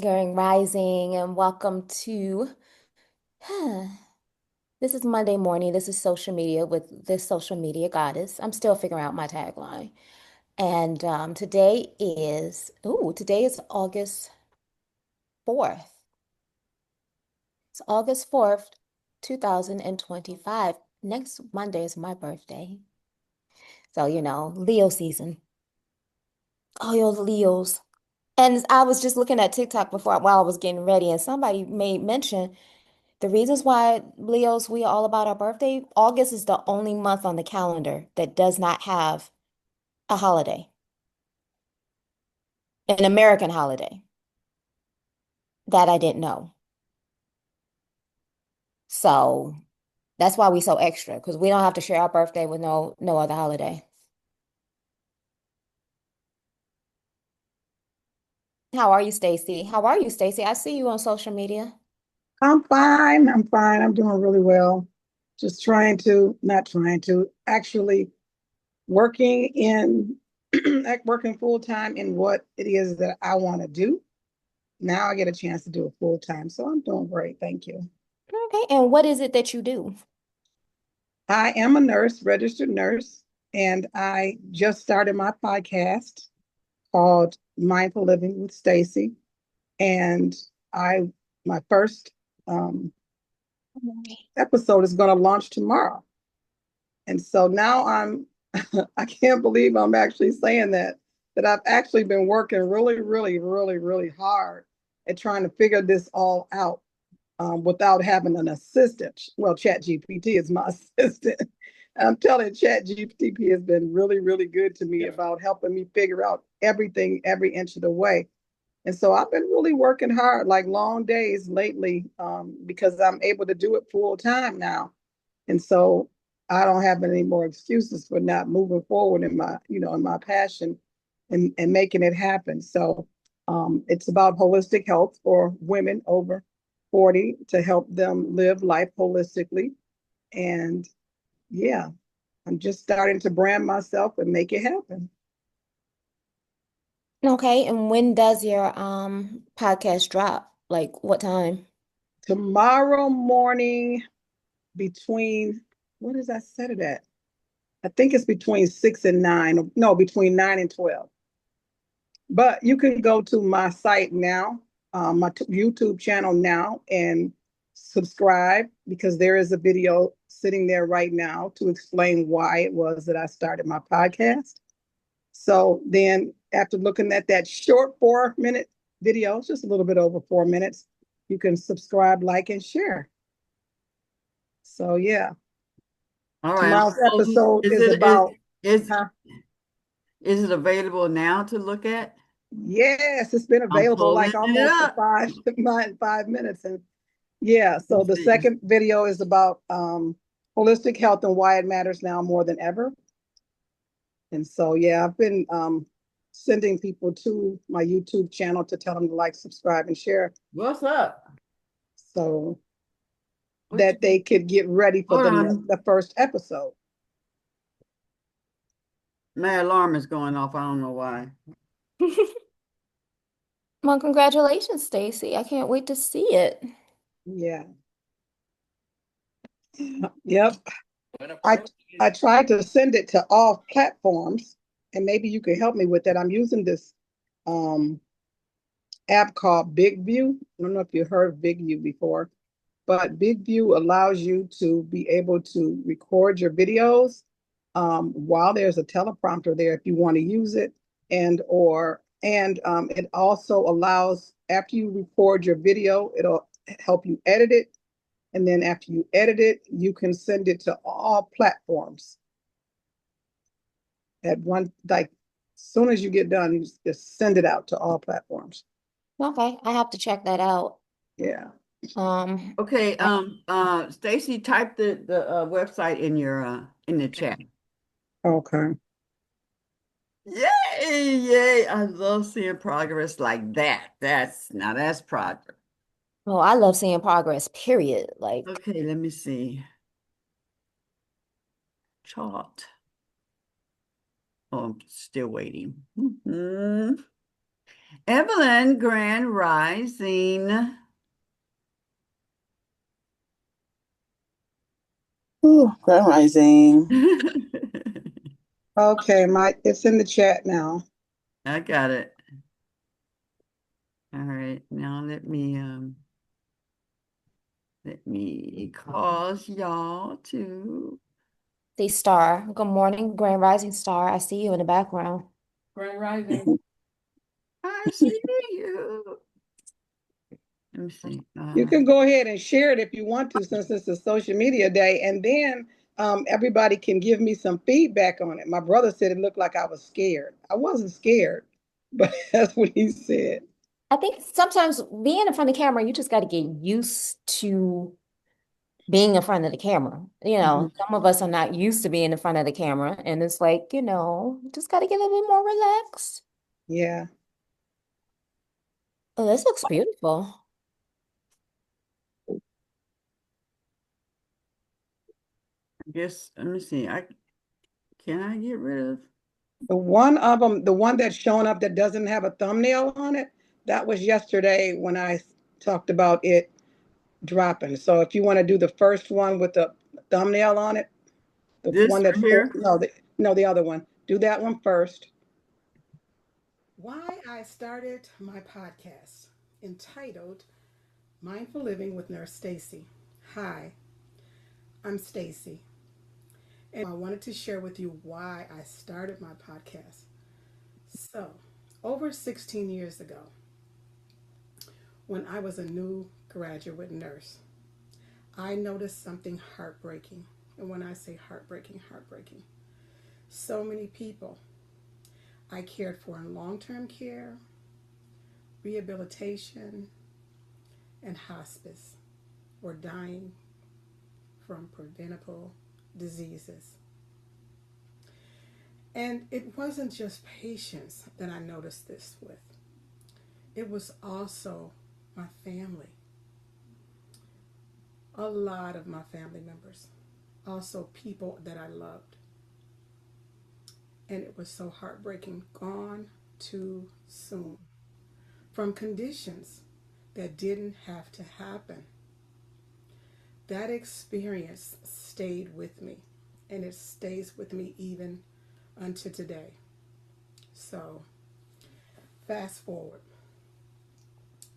Going Rising, and welcome to this is Monday morning. This is social media with this social media goddess. I'm still figuring out my tagline. And today is August 4th. It's August 4th, 2025. Next Monday is my birthday. So, Leo season. Oh, yo, Leos. And I was just looking at TikTok while I was getting ready, and somebody made mention. The reasons why Leos, we are all about our birthday, August is the only month on the calendar that does not have a holiday, an American holiday that I didn't know. So that's why we so extra, because we don't have to share our birthday with no other holiday. How are you, Stacy? How are you, Stacy? I see you on social media. I'm fine. I'm fine. I'm doing really well. Just not trying to, actually working in working full time in what it is that I want to do. Now I get a chance to do it full time. So I'm doing great. Thank you. Okay, and what is it that you do? I am a nurse, registered nurse, and I just started my podcast called Mindful Living with Stacy. And I my first um, episode is going to launch tomorrow. And so now I can't believe I'm actually saying that I've actually been working really, really, really, really hard at trying to figure this all out without having an assistant. Well, ChatGPT is my assistant. I'm telling you, ChatGPT has been really, really good to me about helping me figure out everything every inch of the way. And so I've been really working hard, like long days lately, because I'm able to do it full time now. And so I don't have any more excuses for not moving forward in my passion and making it happen. So it's about holistic health for women over 40 to help them live life holistically. And yeah, I'm just starting to brand myself and make it happen. Okay, and when does your podcast drop? Like what time? Tomorrow morning between, what is I set it at? I think it's between 6 and 9. No, between 9 and 12. But you can go to my site now, my YouTube channel now, and subscribe because there is a video sitting there right now to explain why it was that I started my podcast. So then, after looking at that short 4 minute video, it's just a little bit over 4 minutes, you can subscribe, like, and share. So, yeah, All right. tomorrow's episode Is is it is about, is huh? is it available now to look at? Yes, it's been I'm available pulling like it almost for up. 5 minutes. And yeah, so Let's the see. second video is about holistic health and why it matters now more than ever. And so, yeah, I've been sending people to my YouTube channel to tell them to like, subscribe, and share What's up? so What that they you could get ready for hold on. the first episode. My alarm is going off. I don't know why. Well, congratulations, Stacy. I can't wait to see it. Yeah. Yep. I I tried to send it to all platforms, and maybe you could help me with that. I'm using this um, app called Big View. I don't know if you heard of Big View before, but Big View allows you to be able to record your videos while there's a teleprompter there if you want to use it, and it also allows, after you record your video, it'll help you edit it, and then after you edit it, you can send it to all platforms at one, like, as soon as you get done, you just send it out to all platforms. Okay, I have to check that out. Yeah. Um, Okay. I- Stacy, type the website in the chat. Okay. Yay! Yay! I love seeing progress like that. That's progress. well, I love seeing progress, period. Okay, let me see. Chart. Oh, I'm still waiting. Evelyn, Grand Rising. Ooh, Grand Rising. Okay, it's in the chat now. I got it. All right, now let me cause y'all to See, Star. Good morning, Grand Rising Star. I see you in the background. Grand Rising. I see you. Let me see. You can go ahead and share it if you want to, since it's a social media day, and then everybody can give me some feedback on it. My brother said it looked like I was scared. I wasn't scared, but that's what he said. I think sometimes being in front of the camera, you just got to get used to being in front of the camera. Mhm. Some of us are not used to being in front of the camera, and it's like, just got to get a little bit more relaxed. Yeah. Oh, this looks beautiful. I guess let me see. I get rid of The one of them, the one that's showing up that doesn't have a thumbnail on it, that was yesterday when I talked about it dropping. So if you want to do the first one with the thumbnail on it, the this one right that here. no, the other one. Do that one first. Why I started my podcast entitled Mindful Living with Nurse Stacy. Hi, I'm Stacy, and I wanted to share with you why I started my podcast. So, over 16 years ago, when I was a new graduate nurse, I noticed something heartbreaking. And when I say heartbreaking, heartbreaking, so many people I cared for in long term care, rehabilitation, and hospice were dying from preventable diseases. And it wasn't just patients that I noticed this with, it was also my family, a lot of my family members, also people that I loved. And it was so heartbreaking, gone too soon from conditions that didn't have to happen. That experience stayed with me, and it stays with me even unto today. So, fast forward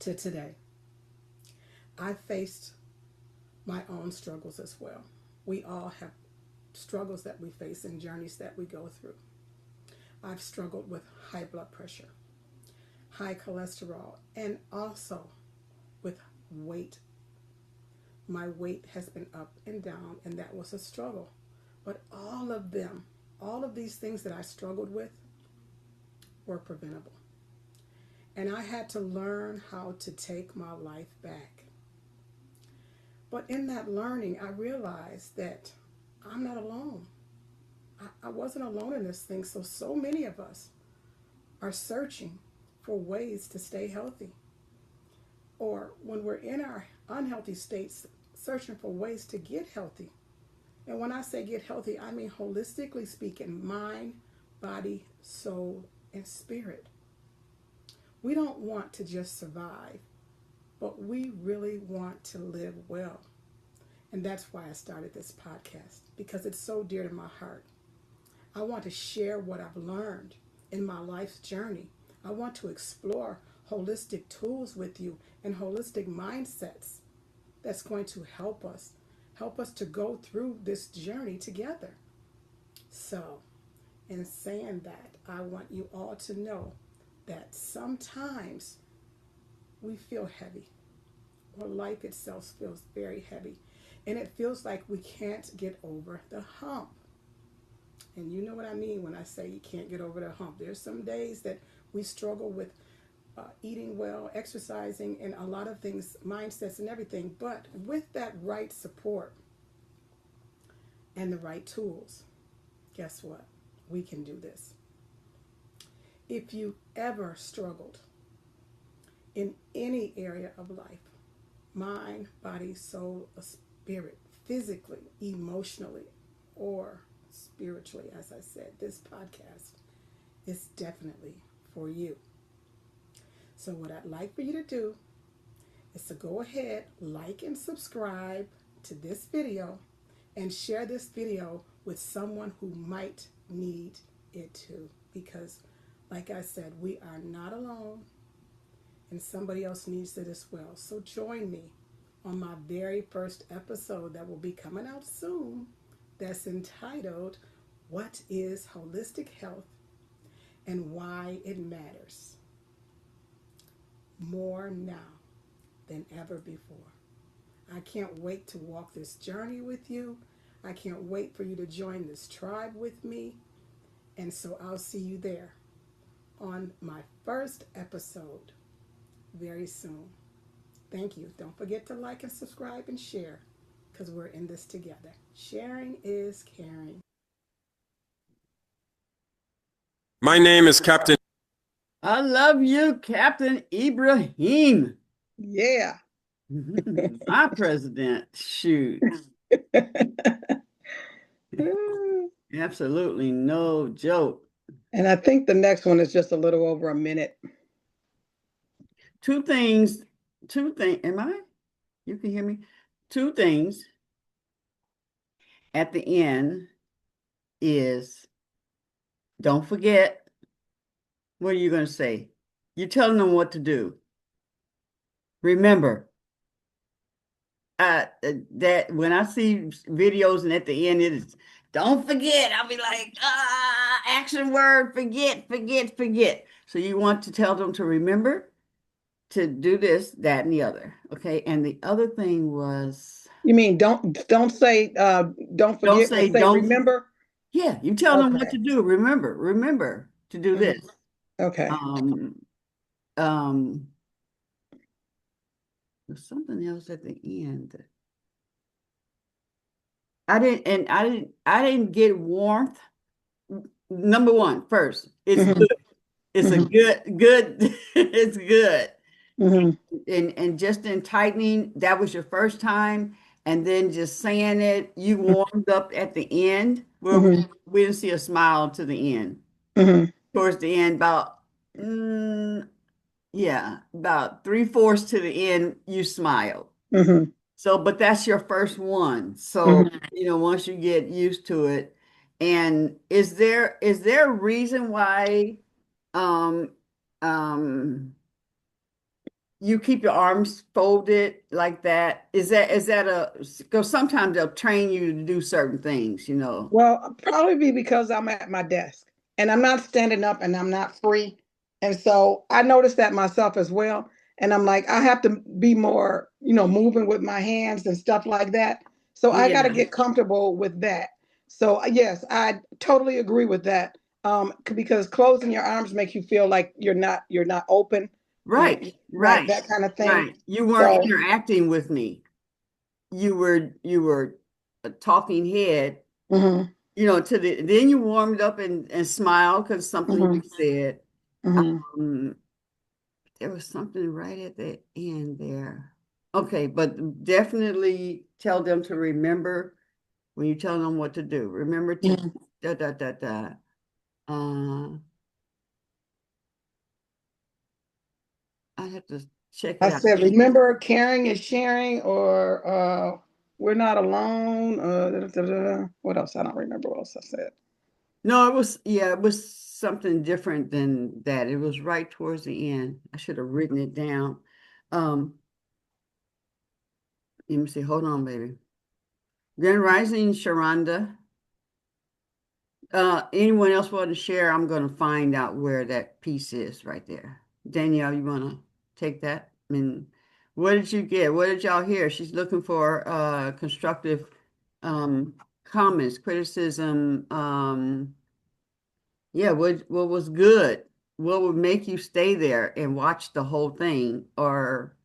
to today. I faced my own struggles as well. We all have struggles that we face and journeys that we go through. I've struggled with high blood pressure, high cholesterol, and also with weight. My weight has been up and down, and that was a struggle. But all of them, all of these things that I struggled with were preventable. And I had to learn how to take my life back. But in that learning, I realized that I'm not alone. I wasn't alone in this thing. So many of us are searching for ways to stay healthy. Or when we're in our unhealthy states, searching for ways to get healthy. And when I say get healthy, I mean holistically speaking, mind, body, soul, and spirit. We don't want to just survive, but we really want to live well. And that's why I started this podcast, because it's so dear to my heart. I want to share what I've learned in my life's journey. I want to explore holistic tools with you and holistic mindsets that's going to help us to go through this journey together. So, in saying that, I want you all to know that sometimes we feel heavy, or life itself feels very heavy, and it feels like we can't get over the hump. And you know what I mean when I say you can't get over the hump. There's some days that we struggle with eating well, exercising, and a lot of things, mindsets, and everything. But with that right support and the right tools, guess what? We can do this. If you ever struggled in any area of life, mind, body, soul, or spirit, physically, emotionally, or spiritually, as I said, this podcast is definitely for you. So, what I'd like for you to do is to go ahead, like and subscribe to this video, and share this video with someone who might need it too. Because, like I said, we are not alone, and somebody else needs it as well. So, join me on my very first episode that will be coming out soon, that's entitled, What is Holistic Health and Why It Matters More Now Than Ever Before. I can't wait to walk this journey with you. I can't wait for you to join this tribe with me. And so I'll see you there on my first episode very soon. Thank you. Don't forget to like and subscribe and share, because we're in this together. Sharing is caring. My name is Captain. I love you, Captain Ibrahim. Yeah. My president. Shoot. Absolutely no joke. And I think the next one is just a little over a minute. Two things. Am I? You can hear me? Two things at the end is don't forget. What are you going to say? You're telling them what to do. Remember, that when I see videos and at the end it is don't forget, I'll be like, action word, forget. So you want to tell them to remember to do this, that, and the other. Okay. And the other thing was You mean don't say don't don't forget, say but say don't. remember? Yeah, you tell them what Okay. to do. Remember to do Mhm. this. Okay. Um, there's something else at the end. I didn't get warmth. Number one, first, it's Mhm. good. It's a Mhm. good, it's good. Mhm. And just in tightening, that was your first time, and then just saying it, you warmed up at the end where Mhm. we didn't see a smile to the end. Mhm. Towards the end, about yeah, about three-fourths to the end, you smiled. Mhm. So, but that's your first one. So, Mhm. once you get used to it, and is there a reason why um um you keep your arms folded like that? Is that a because sometimes they'll train you to do certain things, Well, probably because I'm at my desk and I'm not standing up and I'm not free. And so I noticed that myself as well. And I'm like, I have to be more, moving with my hands and stuff like that. So I got to Yeah, get comfortable with that. So yes, I totally agree with that. Because closing your arms makes you feel like you're not open, you right, right, right, that kind of thing. right. You weren't So, interacting with me. You were a talking head, mhm, to then you warmed up and smiled because something you mhm, said. mhm. Um, there was something right at the end there. Okay, but definitely tell them to remember when you tell them what to do. Remember to Mhm. da da da da. Uh, I have to check I it out. said, remember, caring is sharing, or we're not alone. What else? I don't remember what else I said. No, it was something different than that. It was right towards the end. I should have written it down. Um, Let me see. Hold on, baby. Grand Rising, Sharonda. Anyone else want to share? I'm going to find out where that piece is right there. Danielle, you want to take that? And what did you get? What did y'all hear? She's looking for constructive um, comments, criticism. Yeah, what was good? What would make you stay there and watch the whole thing? Or,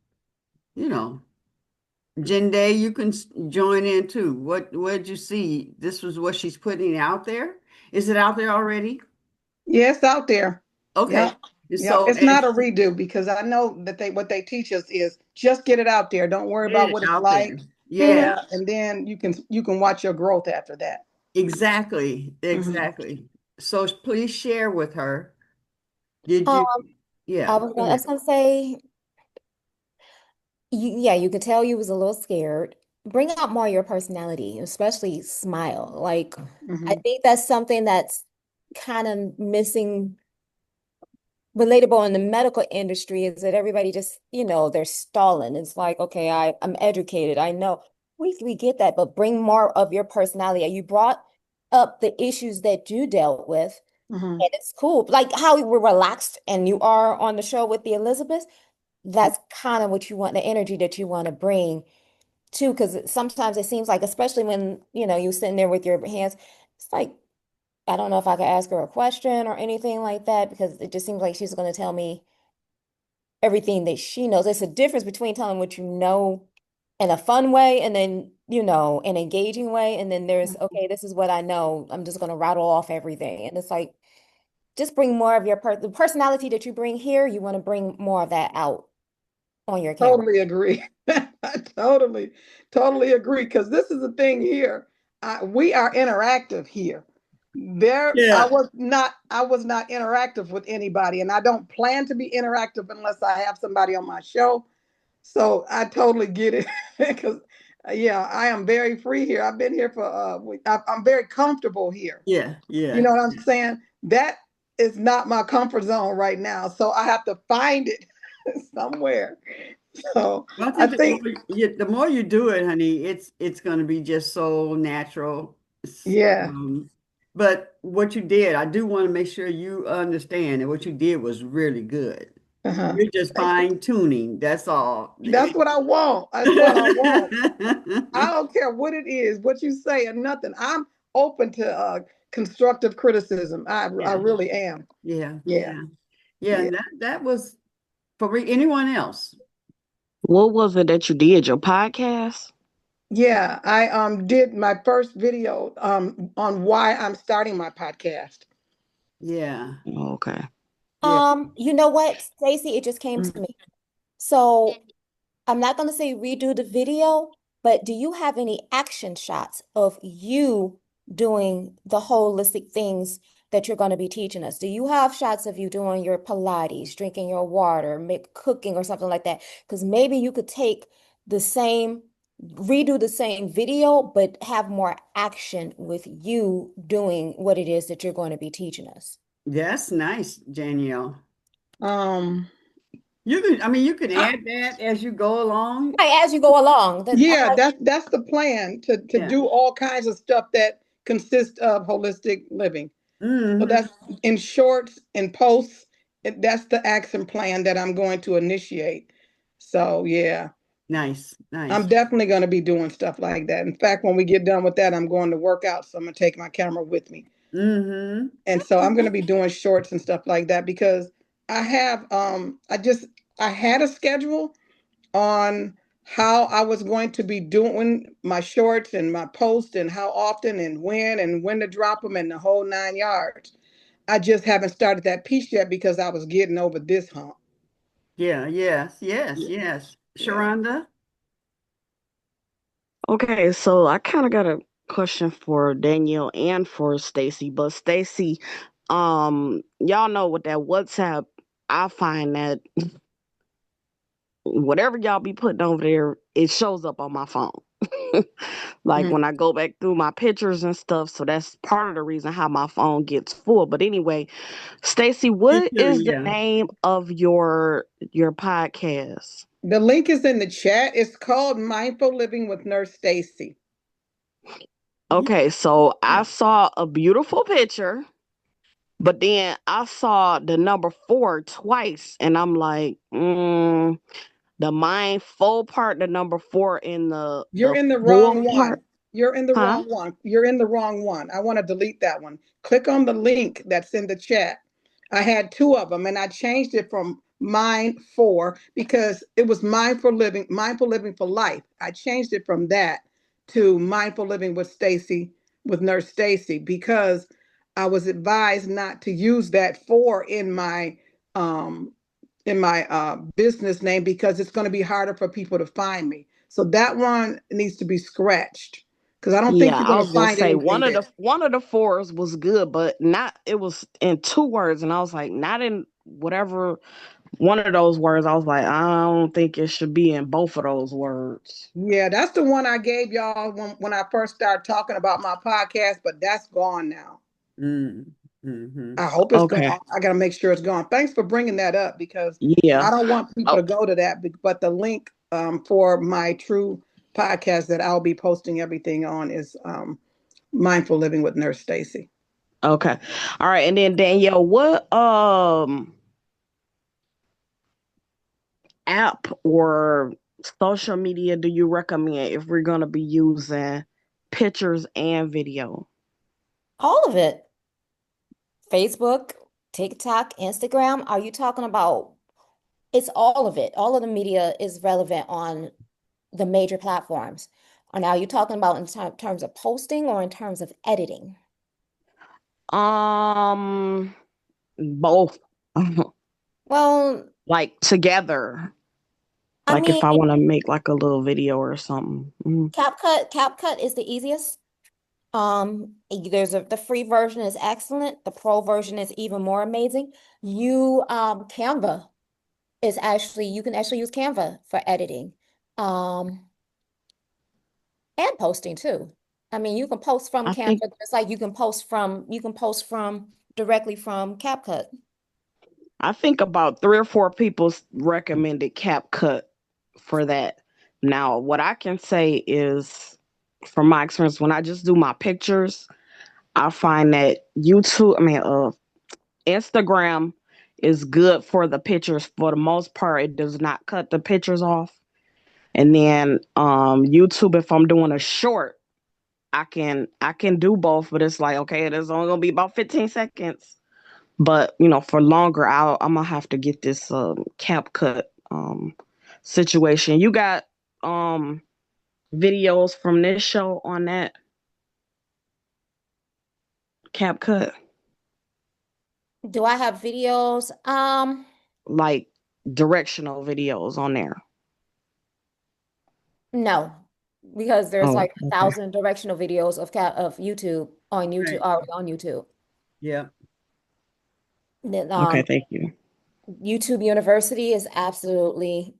you know, Jende, you can join in too. What did you see? This was what she's putting out there. Is it out there already? Yes, out there. Okay. Yep. And Yep. so It's as not a redo because I know that what they teach us is just get it out there. Don't worry get about it what it's out there. like. Yeah, Yeah, and then you can watch your growth after that. exactly. Mhm. Exactly. So please share with her. Did Um, you? Yeah. Go I ahead. was gonna say, yeah, you could tell you was a little scared. Bring out more of your personality, especially smile. Like, I Hmm. think that's something that's kind of missing, relatable in the medical industry is that everybody just, they're stalling. It's like, okay, I'm educated. I know we get that, but bring more of your personality. You brought up the issues that you dealt with, Hmm. and it's cool. Like how we were relaxed and you are on the show with the Elizabeth. That's kind of what you want, the energy that you want to bring too, because sometimes it seems like, especially when, you're sitting there with your hands, it's like, I don't know if I could ask her a question or anything like that because it just seems like she's going to tell me everything that she knows. There's a difference between telling what you know in a fun way and then, an engaging way. And then there's, okay, this is what I know. I'm just going to rattle off everything. And it's like, just bring more of the personality that you bring here. You want to bring more of that out on your camera. Totally agree. I totally agree. Because this is the thing here. We are interactive here. Yeah. I was not interactive with anybody, and I don't plan to be interactive unless I have somebody on my show. So I totally get it. Because yeah, I am very free here. I've been here for I'm very comfortable here. Yeah. You Yeah. know what I'm saying? That is not my comfort zone right now. So I have to find it somewhere. So Well, I I think think, the more you do it, honey, it's going to be just so natural. yeah. Um, but what you did, I do want to make sure you understand that what you did was really good. Uh-huh. You're just fine tuning. That's all. That's what I want. That's what I want. I don't care what it is, what you say or nothing. I'm open to constructive criticism. I Yeah. really am. Yeah. Yeah. Yeah. Yeah. Yeah. And that was for anyone else. What was it that you did? Your podcast? Yeah. I did my first video on why I'm starting my podcast. Yeah. Okay. Yeah. You know what, Stacey, it just came to Mm. me. So I'm not going to say redo the video, but do you have any action shots of you doing the holistic things that you're going to be teaching us? Do you have shots of you doing your Pilates, drinking your water, cooking or something like that? Because maybe you could take the same, redo the same video, but have more action with you doing what it is that you're going to be teaching us. That's nice, Danielle. Um, I mean, you can I, add that as you go along. Right, as you go along, yeah, that's the plan to Yeah. do all kinds of stuff that consists of holistic living. So Hmm. that's in shorts and posts. That's the action plan that I'm going to initiate. So yeah, Nice, I'm nice. definitely going to be doing stuff like that. In fact, when we get done with that, I'm going to work out. So I'm going to take my camera with me. Hmm. And so I'm going to be doing shorts and stuff like that because I have I had a schedule on how I was going to be doing my shorts and my posts and how often and when to drop them and the whole 9 yards. I just haven't started that piece yet because I was getting over this hump. Yeah, yes, yes, Yeah. yes. Yeah. Sharonda? Okay, so I kind of got a question for Danielle and for Stacy, but Stacy, y'all know with that WhatsApp, I find that whatever y'all be putting over there, it shows up on my phone. Like Mhm. when I go back through my pictures and stuff, so that's part of the reason how my phone gets full. But anyway, Stacy, Me what too, is the yeah. name of your podcast? The link is in the chat. It's called Mindful Living with Nurse Stacy. Yeah. Okay, so I saw a beautiful picture, but then I saw the number 4 twice, and I'm like, the mindful part, the number 4 in You're the in the full wrong part, one. You're in the huh? wrong one. You're in the wrong one. I want to delete that one. Click on the link that's in the chat. I had two of them and I changed it from mine for because it was mindful living for life. I changed it from that to mindful living with Stacy, with Nurse Stacy, because I was advised not to use that for um in my business name because it's going to be harder for people to find me. So that one needs to be scratched because I don't think Yeah, you're I going to was gonna find say anything there. one of the fours was good, but not it was in 2 words, and I was like, not in whatever one of those words, I was like, I don't think it should be in both of those words. Yeah, that's the one I gave y'all when I first started talking about my podcast, but that's gone now. Mm, mm-hmm. I hope it's Okay. gone. I got to make sure it's gone. Thanks for bringing that up because Yeah. I don't want people Oh, to go to that. But the link for my true podcast that I'll be posting everything on is Mindful Living with Nurse Stacy. okay. All right. And then Danielle, what app or social media do you recommend if we're gonna be using pictures and video? All of it. Facebook, TikTok, Instagram. Are you talking about it's all of it? All of the media is relevant on the major platforms. Or now you talking about in terms of posting or in terms of editing? Um, both. Well, Like together. I Like mean, if I want to make like a little video or something. CapCut is the easiest. The free version is excellent. The pro version is even more amazing. Canva is actually you can actually use Canva for editing. Um, and posting too. I mean, you can post from I Canva think just like you can post from directly from CapCut. I think about 3 or 4 people recommended CapCut for that. Now, what I can say is, from my experience, when I just do my pictures, I find that Instagram is good for the pictures. For the most part, it does not cut the pictures off. And then YouTube, if I'm doing a short, I can do both, but it's like, okay, it is only gonna be about 15 seconds. But for longer, I'm gonna have to get this CapCut situation. You got videos from this show on that CapCut, Do I have videos? like directional videos on there. No, because there's Oh, like a okay. thousand directional videos of YouTube Right. already on YouTube. Yeah. Then, Okay, thank you. YouTube University is absolutely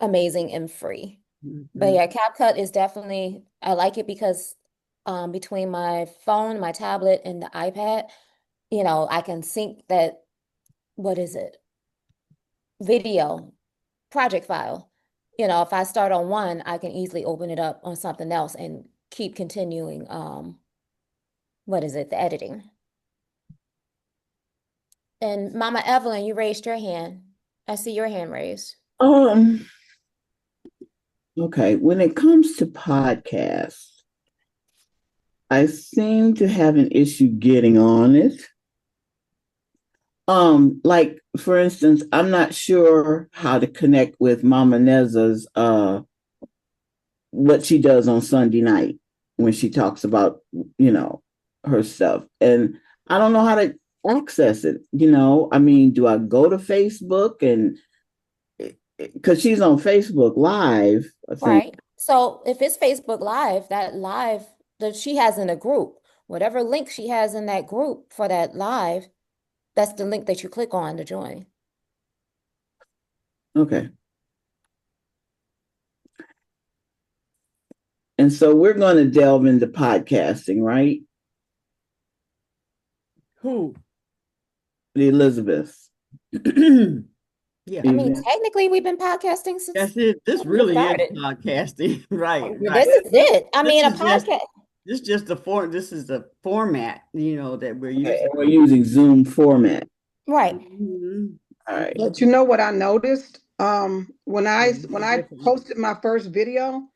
amazing and free. But Mm-hmm. yeah, CapCut is definitely I like it because between my phone, my tablet, and the iPad, I can sync that, what is it? Video project file. If I start on one, I can easily open it up on something else and keep continuing what is it, the editing. And Mama Evelyn, you raised your hand. I see your hand raised. Um, okay, when it comes to podcasts, I seem to have an issue getting on it. Like for instance, I'm not sure how to connect with Mama Neza's what she does on Sunday night when she talks about, you know, her stuff. And I don't know how to access it. I mean, do I go to Facebook and because she's on Facebook Live, I think. Right. So if it's Facebook Live, that live that she has in a group, whatever link she has in that group for that live, that's the link that you click on to join. Okay. And so we're going to delve into podcasting, right? Who? The Elizabeth. Yeah. I mean, Evening. technically, we've been podcasting since That's it. This we really is started. podcasting. Right, This right. is it. I This mean, a is just podcast, this is the format, that we're Okay, using. and we're using Zoom format. right? Mhm. All right. But you know what I noticed? When Yeah, I this when is I different. posted my first video,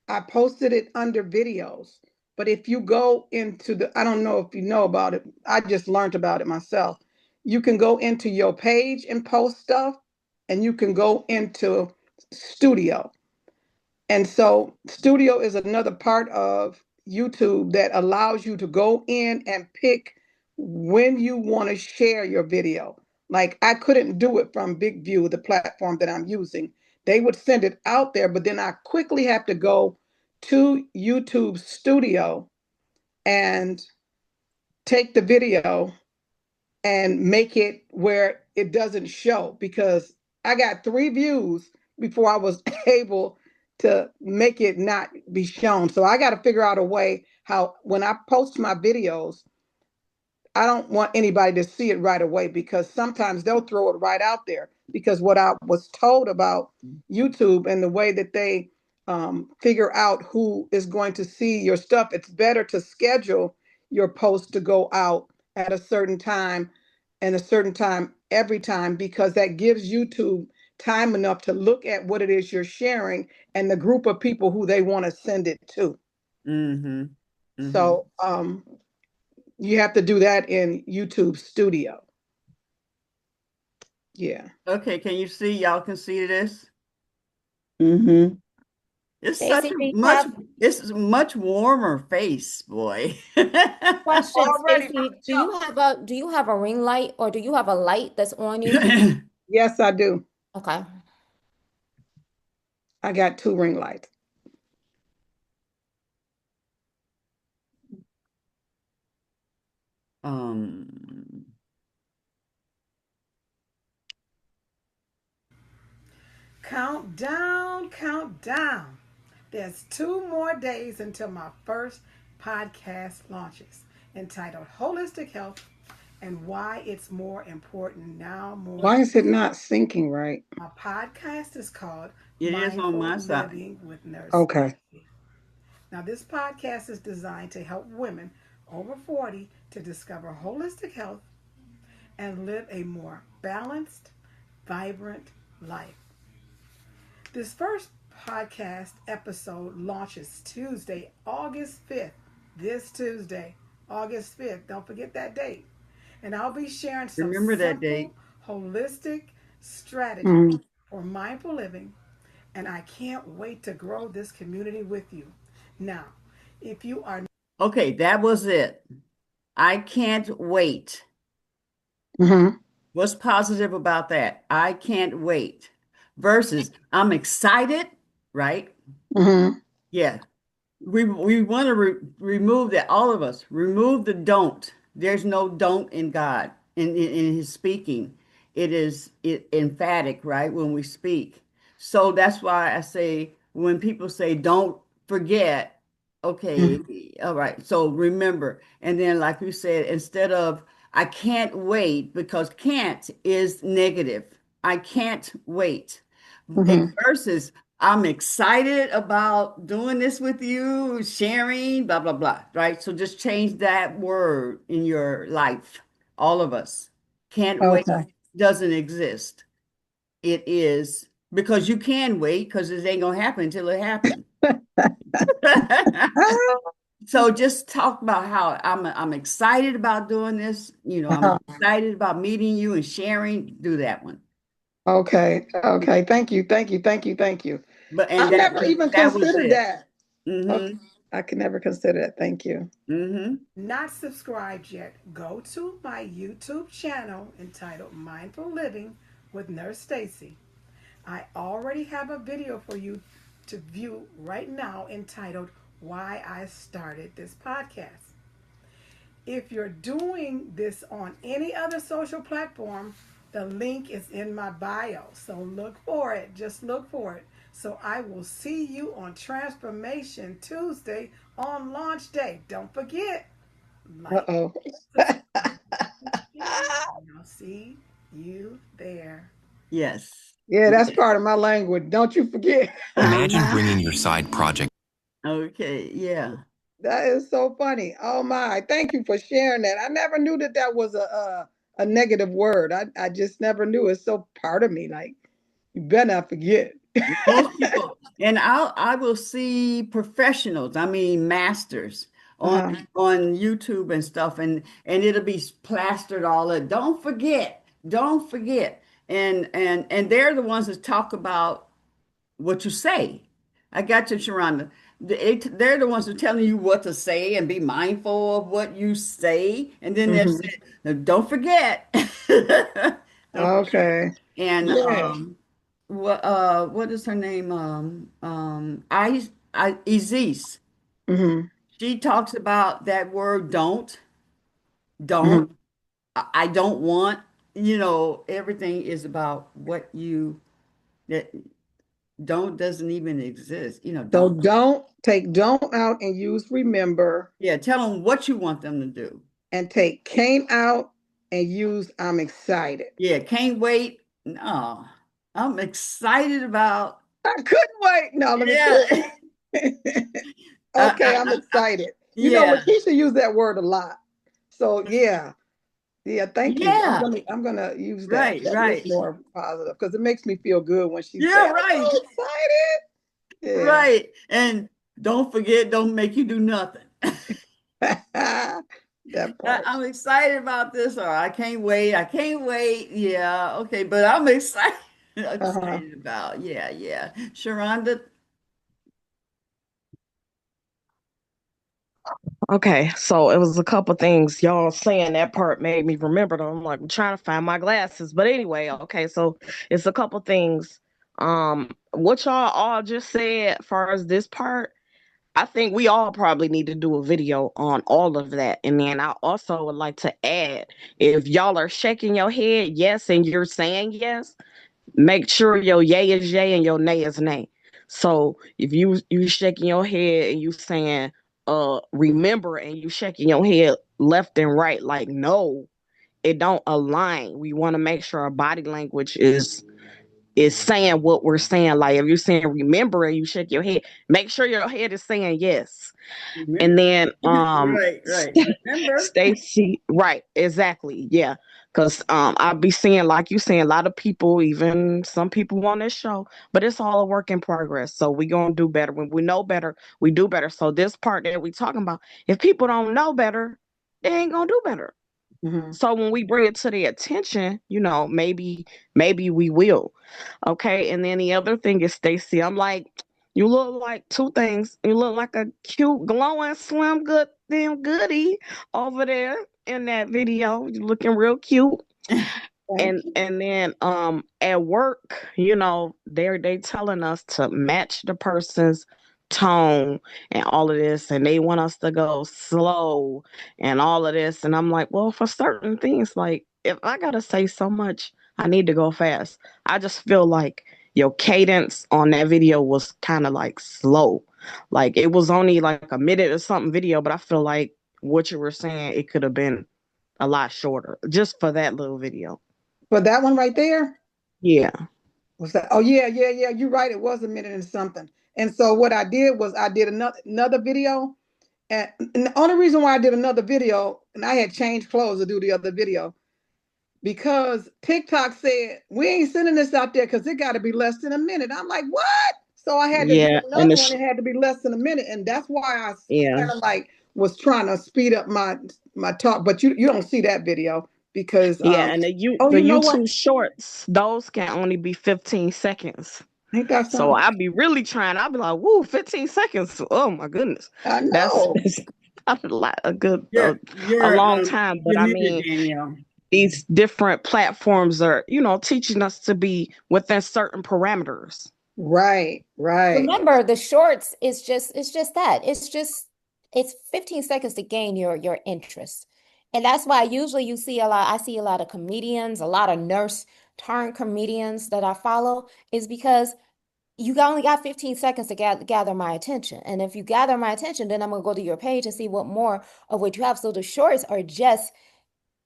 I posted it under videos. But if you go into I don't know if you know about it, I just learned about it myself. You can go into your page and post stuff, and you can go into studio. And so studio is another part of YouTube that allows you to go in and pick when you want to share your video. Like I couldn't do it from Big View, the platform that I'm using. They would send it out there, but then I quickly have to go to YouTube Studio and take the video and make it where it doesn't show because I got 3 views before I was able to make it not be shown. So I got to figure out a way how when I post my videos, I don't want anybody to see it right away because sometimes they'll throw it right out there. Because what I was told about YouTube and the way that they figure out who is going to see your stuff, it's better to schedule your post to go out at a certain time and a certain time every time because that gives YouTube time enough to look at what it is you're sharing and the group of people who they want to send it to. Mm-hmm. Mm-hmm. So you have to do that in YouTube Studio. Yeah. Okay, can you see? Y'all can see this? Mm-hmm. It's such Stacy, a do you much, have it's a much warmer face, boy. question? Already from Stacy, do you have a ring light or do you have a light that's on you? yes, I do. Okay. I got 2 ring lights. Um, Count down, count down. There's 2 more days until my first podcast launches entitled Holistic Health and Why It's More Important Now More Why Than is it not syncing right? My podcast is called it is on Mindful my side. Living with Nurse Okay. Stacy. Now, this podcast is designed to help women over 40 to discover holistic health and live a more balanced, vibrant life. This first podcast episode launches Tuesday, August 5th. This Tuesday, August 5th. Don't forget that date. And I'll be sharing some Remember that date. simple, holistic strategies Mhm. for mindful living. And I can't wait to grow this community with you. Now, if you are Okay, that was it. I can't wait. Mhm. What's positive about that? I can't wait. Versus I'm excited, right? Mhm. Yeah. We want to remove that, all of us, remove the don't. There's no don't in God, in his speaking. It emphatic, right? When we speak. So that's why I say when people say don't forget, okay, Mhm. all right. So remember. And then like you said, instead of I can't wait, because can't is negative. I can't wait. Mhm. Versus I'm excited about doing this with you, sharing, blah, blah, blah, right? So just change that word in your life. All of us. Can't wait Okay. doesn't exist. It is because you can wait because it ain't gonna happen until it happens. So just talk about how I'm excited about doing this. I'm excited about meeting you and sharing. Do that one. Okay. Okay. Thank you. Thank you. Thank you. Thank you. But and I never even that was considered it. that. Okay. Mm-hmm. I could never consider that. Thank you. Mm-hmm. not subscribed yet, go to my YouTube channel entitled Mindful Living with Nurse Stacy. I already have a video for you to view right now entitled Why I Started This Podcast. If you're doing this on any other social platform, the link is in my bio. So look for it. Just look for it. So I will see you on Transformation Tuesday on launch day. Don't forget, like, Uh-oh. subscribe, and share. And I'll see you there. Yes. Yeah, that's Yes. part of my language. Don't you forget. Imagine bringing your side project. Okay. Yeah. That is so funny. Oh my. Thank you for sharing that. I never knew that that was a negative word. I just never knew. It's so part of me. Like, you better not forget. Most people, and I will see professionals, I mean masters on Uh-huh. on YouTube and stuff, and it'll be plastered all in. Don't forget, don't forget. And they're the ones that talk about what you say. I got you, Sharonda. They're the ones who are telling you what to say and be mindful of what you say. And then they're Hmm. saying, "Now, don't forget. Don't forget." Okay. And Yeah. what is her name? I Isis. Hmm. She talks about that word don't, Hmm. don't, I don't want. everything is about what you that don't doesn't even exist. So Don't. don't take don't out and use remember, Yeah, tell them what you want them to do. and take came out and use I'm excited. Yeah, can't wait. No, I'm excited about. I couldn't wait. No, let me Yeah, quit. I, Okay, I'm excited. yeah, Lakeisha used that word a lot. So yeah, yeah, thank you. yeah. I'm gonna use that. Right, That is right. more positive because it makes me feel good when she Yeah, said, I'm right, so excited. right. And don't forget, don't make you do nothing. Yeah. That part. I'm excited about this, or I can't wait. I can't wait. Yeah, okay, but I'm excited. Uh-huh. Excited about. Yeah, yeah. Sharonda. Okay, so it was a couple things y'all saying that part made me remember them. I'm like, I'm trying to find my glasses. But anyway, okay, so it's a couple things. What y'all all just said as far as this part, I think we all probably need to do a video on all of that. And then I also would like to add, if y'all are shaking your head yes and you're saying yes, make sure your yay is yay and your nay is nay. So if you shaking your head and you saying remember and you shaking your head left and right like no, it don't align. We want to make sure our body language is saying what we're saying. Like if you're saying remember and you shake your head, make sure your head is saying yes. And Remember. then Right, right. Remember. Stacy, right, exactly. Yeah. Cause I'll be seeing, like you saying, a lot of people, even some people on this show, but it's all a work in progress. So we gonna do better. When we know better, we do better. So this part that we talking about, if people don't know better, they ain't gonna do better. Mhm. So when we bring it to their attention, maybe we will. Okay. And then the other thing is Stacy, I'm like, you look like two things. You look like a cute, glowing, slim, good damn goodie over there in that video. You looking real cute. Thank and you. and then at work, they telling us to match the person's tone and all of this, and they want us to go slow and all of this, and I'm like, well, for certain things, like if I gotta say so much, I need to go fast. I just feel like your cadence on that video was kind of like slow. Like it was only like a minute or something video, but I feel like what you were saying, it could have been a lot shorter just for that little video. But that one right there Yeah. was that. Oh yeah, yeah, yeah. You're right. It was a minute and something. And so what I did was I did another video. And the only reason why I did another video, and I had changed clothes to do the other video, because TikTok said we ain't sending this out there because it got to be less than a minute. I'm like, what? So I had to do Yeah. And another one. It had to be less than a minute, and that's why I yeah. kind of like was trying to speed up my talk. But you don't see that video because Yeah. And oh, the you know what? YouTube shorts, those can only be 15 seconds. Ain't that So something? I'd be really trying. I'd be like, woo, 15 seconds. Oh my goodness. I That's, know. that's a lot, You're a you're long time. But you're I muted, mean, Danielle. these different platforms are, teaching us to be within certain parameters. Right, right. Remember, the shorts is just it's just that. It's 15 seconds to gain your interest. And that's why usually I see a lot of comedians, a lot of nurse turned comedians that I follow is because only got 15 seconds to gather my attention. And if you gather my attention, then I'm gonna go to your page and see what more of what you have. So the shorts are just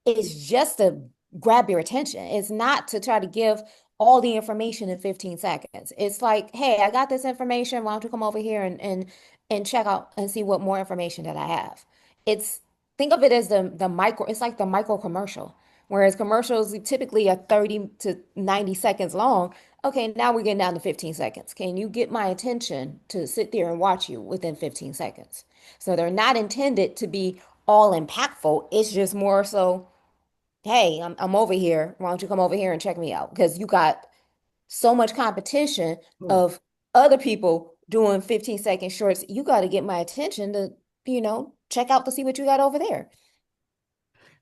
it's just to grab your attention. It's not to try to give all the information in 15 seconds. It's like, hey, I got this information. Why don't you come over here and check out and see what more information that I have? It's think of it as the micro, it's like the micro commercial. Whereas commercials typically are 30 to 90 seconds long. Okay, now we're getting down to 15 seconds. Can you get my attention to sit there and watch you within 15 seconds? So they're not intended to be all impactful. It's just more so hey, I'm over here. Why don't you come over here and check me out? Because you got so much competition Oh, of other people doing 15-second shorts. You got to get my attention to, check out to see what you got over there.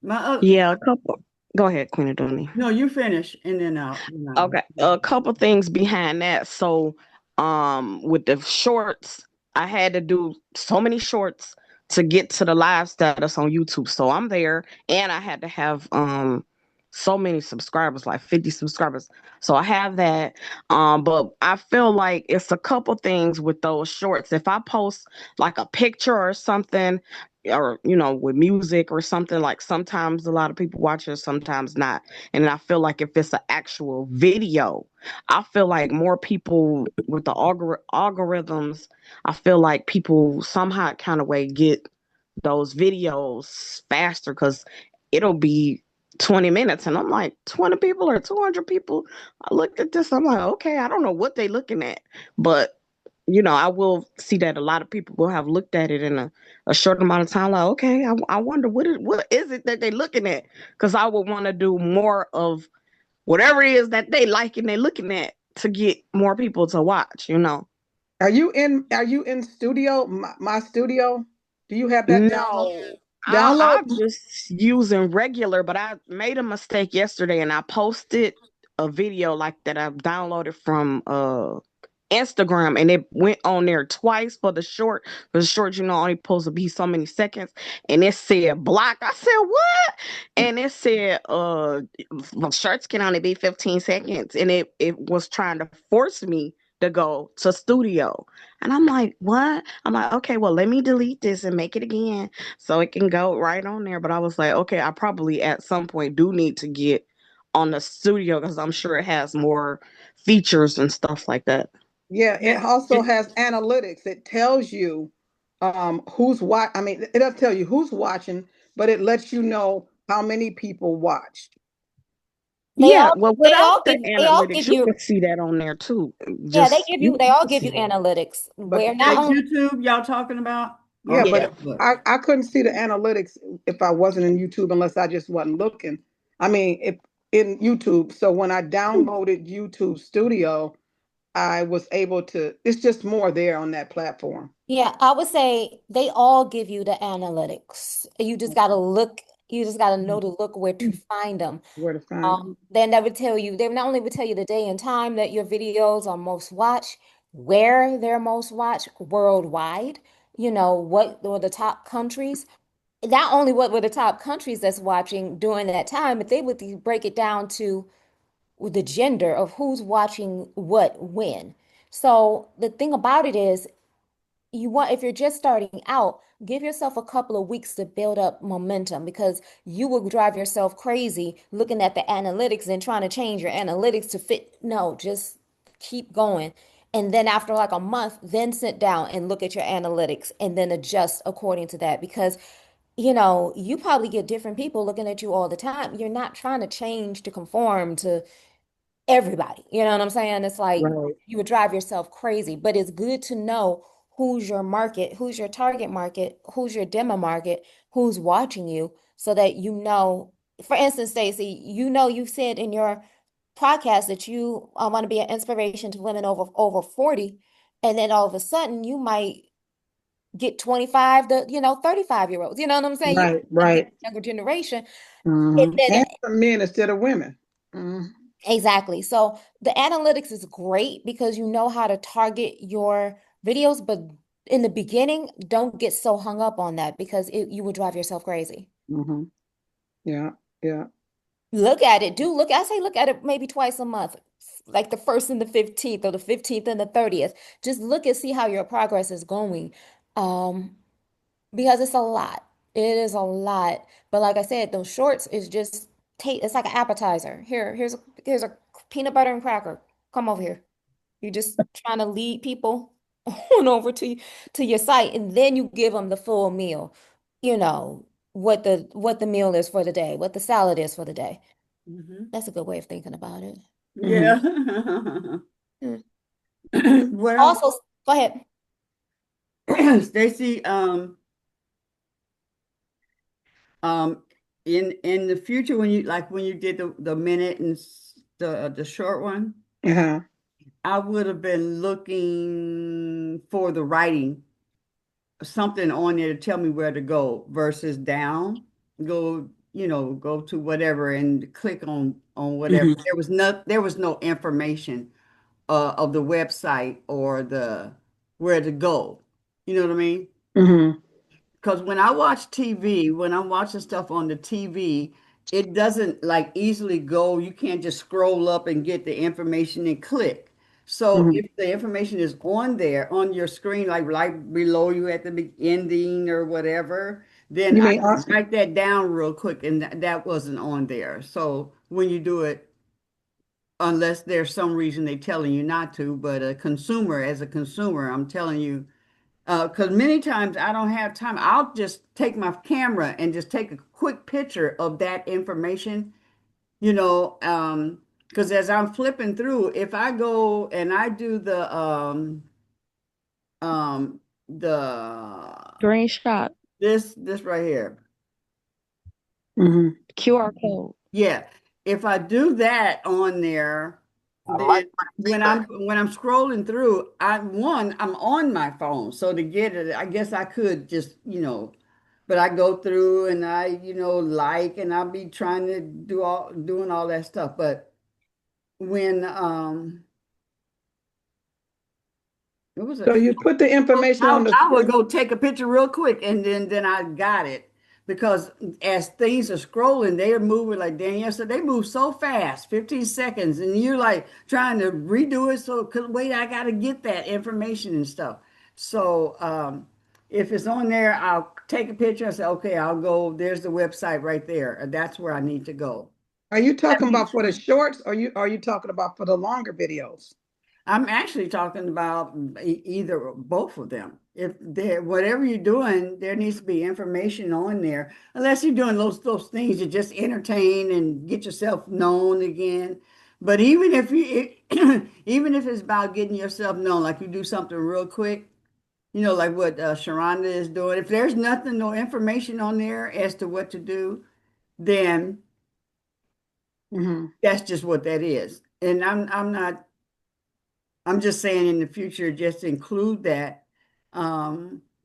my Yeah, a couple. Go ahead, Queen Adoni. no, you finish, and then I'll. Okay, a couple things behind that. So, with the shorts, I had to do so many shorts to get to the live status on YouTube. So I'm there, and I had to have so many subscribers, like 50 subscribers. So I have that. But I feel like it's a couple things with those shorts. If I post like a picture or something, or with music or something, like sometimes a lot of people watch it, sometimes not. And I feel like if it's an actual video, I feel like more people with the algorithms, I feel like people somehow kind of way get those videos faster because it'll be 20 minutes and I'm like 20 people or 200 people. I looked at this, I'm like, okay, I don't know what they looking at, but I will see that a lot of people will have looked at it in a short amount of time. Like, okay, I wonder what is it that they're looking at? Because I would want to do more of whatever it is that they like and they're looking at to get more people to watch. Are you in studio? My studio? Do you have that download? No, I'm Download. just using regular, but I made a mistake yesterday and I posted a video like that I downloaded from Instagram and it went on there twice for the short. For the short, only supposed to be so many seconds. And it said block. I said, what? And it said well, shorts can only be 15 seconds. And it was trying to force me to go to studio. And I'm like, what? I'm like, okay, well, let me delete this and make it again so it can go right on there. But I was like, okay, I probably at some point do need to get on the studio because I'm sure it has more features and stuff like that. Yeah, Yeah. it also has analytics. It tells you who's what. I mean, it does tell you who's watching, but it lets you know how many people watched. They Yeah, all well, they without all the give analytics, you you can see that on there too. yeah, Just you they all can give you see it. analytics But where not Like only YouTube, y'all talking about? yeah, Or yeah. but Facebook? I couldn't see the analytics if I wasn't in YouTube unless I just wasn't looking. I mean, if in YouTube. So when I downloaded YouTube Studio, I was able to, it's just more there on that platform. Yeah, I would say they all give you the analytics. You just gotta know to look where to find them. Where to find it. They never tell you, they not only would tell you the day and time that your videos are most watched, where they're most watched worldwide, what were the top countries. Not only what were the top countries that's watching during that time, but they would break it down to the gender of who's watching what when. So the thing about it is if you're just starting out, give yourself a couple of weeks to build up momentum because you will drive yourself crazy looking at the analytics and trying to change your analytics to fit. No, just keep going. And then after like a month, then sit down and look at your analytics and then adjust according to that because you probably get different people looking at you all the time. You're not trying to change to conform to everybody. You know what I'm saying? It's like Right. you would drive yourself crazy, but it's good to know who's your market, who's your target market, who's your demo market, who's watching you, so that For instance, Stacey, you said in your podcast that you want to be an inspiration to women over 40, and then all of a sudden you might get 25 to 35-year-olds. You know what I'm saying? You Right, might get right. the younger generation. And Hmm. then And for men instead of women. Mhm. exactly. So the analytics is great because you know how to target your videos, but in the beginning, don't get so hung up on that because you will drive yourself crazy. Hmm. Yeah, yeah. Look at it. I say look at it maybe twice a month, like the first and the 15th or the 15th and the 30th. Just look and see how your progress is going. Um, because it's a lot. It is a lot. But like I said, those shorts is just it's like an appetizer. Here's a peanut butter and cracker. Come over here. You're just trying to lead people on over to your site, and then you give them the full meal. You know what the meal is for the day, what the salad is for the day. Mhm. That's a good way of thinking about it. Hmm. Yeah. Mm. Well, Also, go ahead. Stacy, um, in the future when you did the minute and the short one, Uh-huh. I would have been looking for the writing, something on there to tell me where to go versus down. Go to whatever and click on whatever. Hmm. There was no information of the website or the where to go. You know what I mean? Hmm. Because when I watch TV, when I'm watching stuff on the TV, it doesn't like easily go. You can't just scroll up and get the information and click. So Mhm. if the information is on there on your screen, like right below you at the ending or whatever, then You I mean can write that down real quick, and that wasn't on there. So when you do it, unless there's some reason they're telling you not to, but as a consumer, I'm telling you, because many times I don't have time. I'll just take my camera and just take a quick picture of that information, because as I'm flipping through, if I go and I do um, the Screenshot, this right here, Mhm. QR code. yeah. If I do that on there, then when I'm scrolling through, I'm on my phone. So to get it, I guess I could just, but I go through and I, like and I'll be trying to doing all that stuff. But when what was So it? you put the information on the I would screen. go take a picture real quick and then I got it. Because as things are scrolling, they are moving like Danielle said, they move so fast, 15 seconds, and you're like trying to redo it. So, 'cause wait, I got to get that information and stuff. So, if it's on there, I'll take a picture and say, okay, I'll go. There's the website right there. And that's where I need to go. Are you talking about for the shorts or are you talking about for the longer videos? I'm actually talking about either both of them. If there, whatever you're doing, there needs to be information on there. Unless you're doing those things to just entertain and get yourself known again. But even if even if it's about getting yourself known, like you do something real quick, like what Sharonda is doing. If there's nothing, no information on there as to what to do, then Mhm. that's just what that is. And I'm not. I'm just saying in the future, just include that